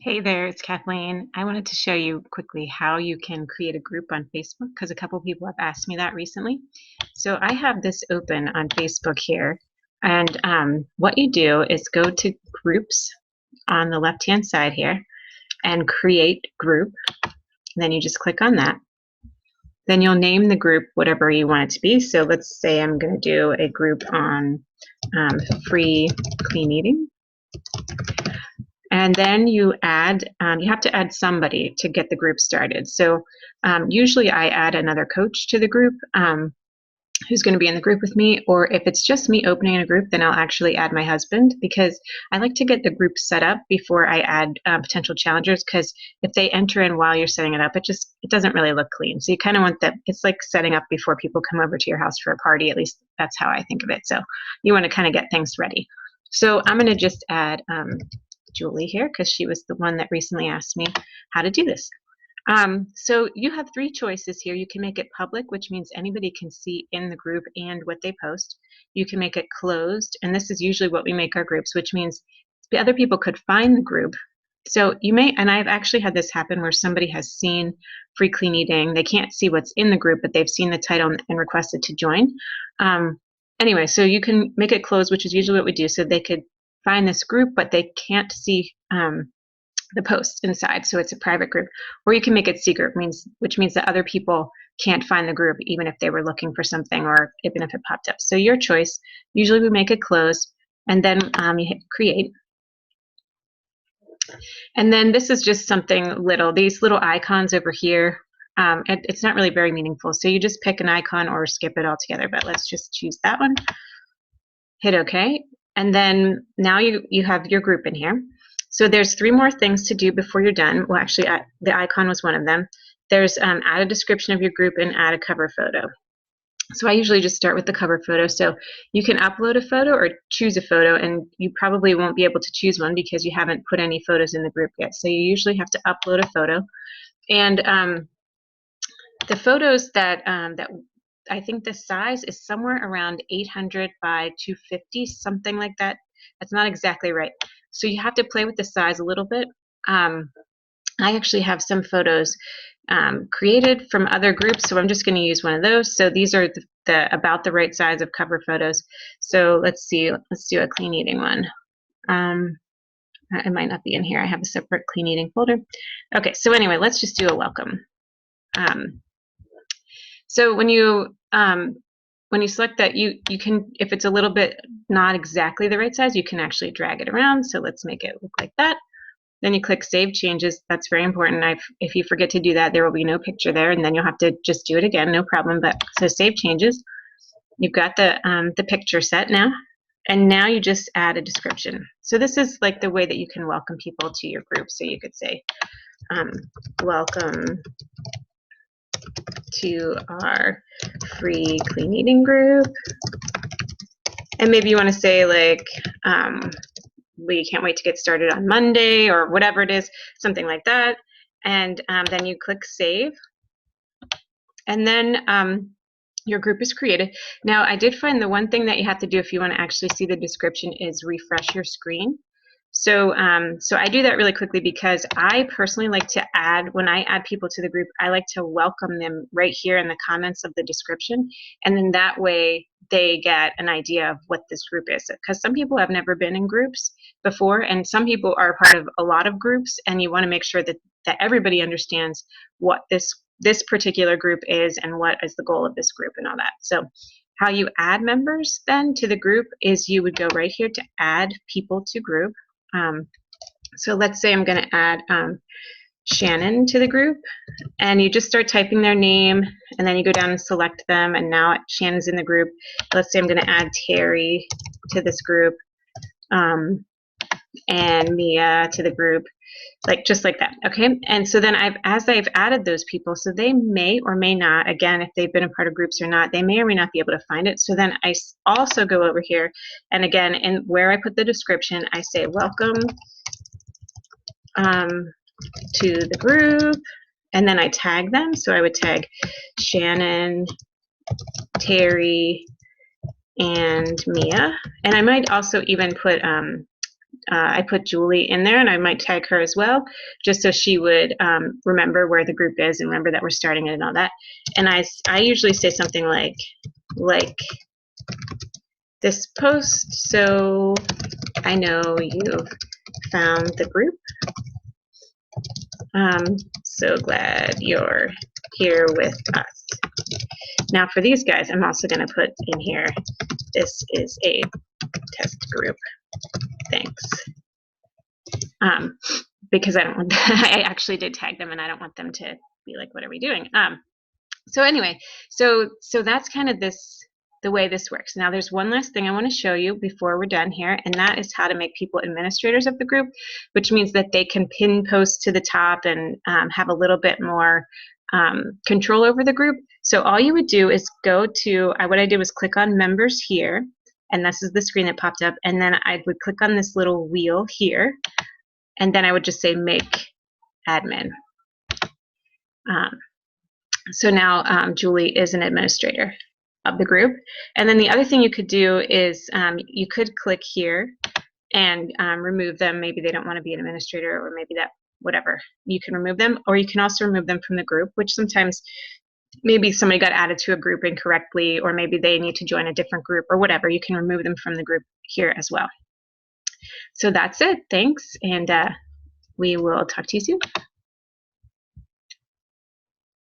Hey there, it's Kathleen. I wanted to show you quickly how you can create a group on Facebook because a couple people have asked me that recently. So I have this open on Facebook here, and what you do is go to groups on the left-hand side here and create group. Then you just click on that. Then you'll name the group whatever you want it to be. So let's say I'm going to do a group on free clean eating. And then you add, you have to add somebody to get the group started. So usually I add another coach to the group who's going to be in the group with me, or if it's just me opening a group, then I'll actually add my husband because I like to get the group set up before I add potential challengers, because if they enter in while you're setting it up, it doesn't really look clean. So you kind of want that. It's like setting up before people come over to your house for a party. At least that's how I think of it. So you want to kind of get things ready. So I'm going to just add Julie here because she was the one that recently asked me how to do this. So you have three choices here. You can make it public, which means anybody can see in the group and what they post. You can make it closed, and this is usually what we make our groups, which means the other people could find the group. So you may, and I've actually had this happen where somebody has seen free clean eating. They can't see what's in the group, but they've seen the title and requested to join. Anyway, so you can make it closed, which is usually what we do, so they could find this group, but they can't see the post inside, so it's a private group. Or you can make it secret, which means that other people can't find the group even if they were looking for something or even if it popped up. So your choice. Usually we make it closed, and then you hit create. And then this is just something little. These little icons over here, it's not really very meaningful. So you just pick an icon or skip it altogether, but let's just choose that one. Hit OK. And then now you have your group in here. So there's three more things to do before you're done. Well, actually, the icon was one of them. There's add a description of your group and add a cover photo. So I usually just start with the cover photo. So you can upload a photo or choose a photo, and you probably won't be able to choose one because you haven't put any photos in the group yet. So you usually have to upload a photo. And the photos that I think the size is somewhere around 800 by 250, something like that. That's not exactly right. So you have to play with the size a little bit. I actually have some photos created from other groups, so I'm just going to use one of those. So these are the about the right size of cover photos. So let's see, let's do a clean eating one. It might not be in here. I have a separate clean eating folder. Okay, so anyway, let's just do a welcome. So when you select that, you can, if it's a little bit not exactly the right size, you can actually drag it around. So let's make it look like that. Then you click Save Changes. That's very important. If you forget to do that, there will be no picture there, and then you'll have to just do it again, no problem. But so Save Changes. You've got the picture set now, and now you just add a description. So this is like the way that you can welcome people to your group. So you could say, welcome to our free clean eating group. And maybe you want to say like, we can't wait to get started on Monday, or whatever it is, something like that. And then you click Save. And then your group is created. Now, I did find the one thing that you have to do if you want to actually see the description is refresh your screen. So I do that really quickly because I personally like to add, when I add people to the group, I like to welcome them right here in the comments of the description. And then that way they get an idea of what this group is. Because some people have never been in groups before, and some people are part of a lot of groups, and you want to make sure that everybody understands what this particular group is and what is the goal of this group and all that. So how you add members then to the group is you would go right here to add people to group. So let's say I'm going to add Shannon to the group, and you just start typing their name, and then you go down and select them, and now Shannon's in the group. Let's say I'm going to add Terry to this group, and Mia to the group, just like that. Okay, and so then as I've added those people, so they may or may not, again, if they've been a part of groups or not, they may or may not be able to find it. So then I also go over here, and again, in where I put the description, I say welcome to the group, and then I tag them. So I would tag Shannon, Terry, and Mia, and I might also even put I put Julie in there, and I might tag her as well, just so she would remember where the group is and remember that we're starting it and all that. And I usually say something like this post, so I know you've found the group. So glad you're here with us. Now for these guys, I'm also going to put in here, this is a test group. Thanks. Because I don't want, I actually did tag them and I don't want them to be like, what are we doing? So anyway, so that's kind of the way this works. Now there's one last thing I want to show you before we're done here, and that is how to make people administrators of the group, which means that they can pin posts to the top and have a little bit more control over the group. So all you would do is go to, what I did was click on members here, and this is the screen that popped up, and then I would click on this little wheel here, and then I would just say make admin. So now Julie is an administrator of the group. And then the other thing you could do is you could click here and remove them. Maybe they don't want to be an administrator, or maybe that, whatever. You can remove them, or you can also remove them from the group, which sometimes maybe somebody got added to a group incorrectly, or maybe they need to join a different group or whatever. You can remove them from the group here as well. So that's it. Thanks. And we will talk to you soon.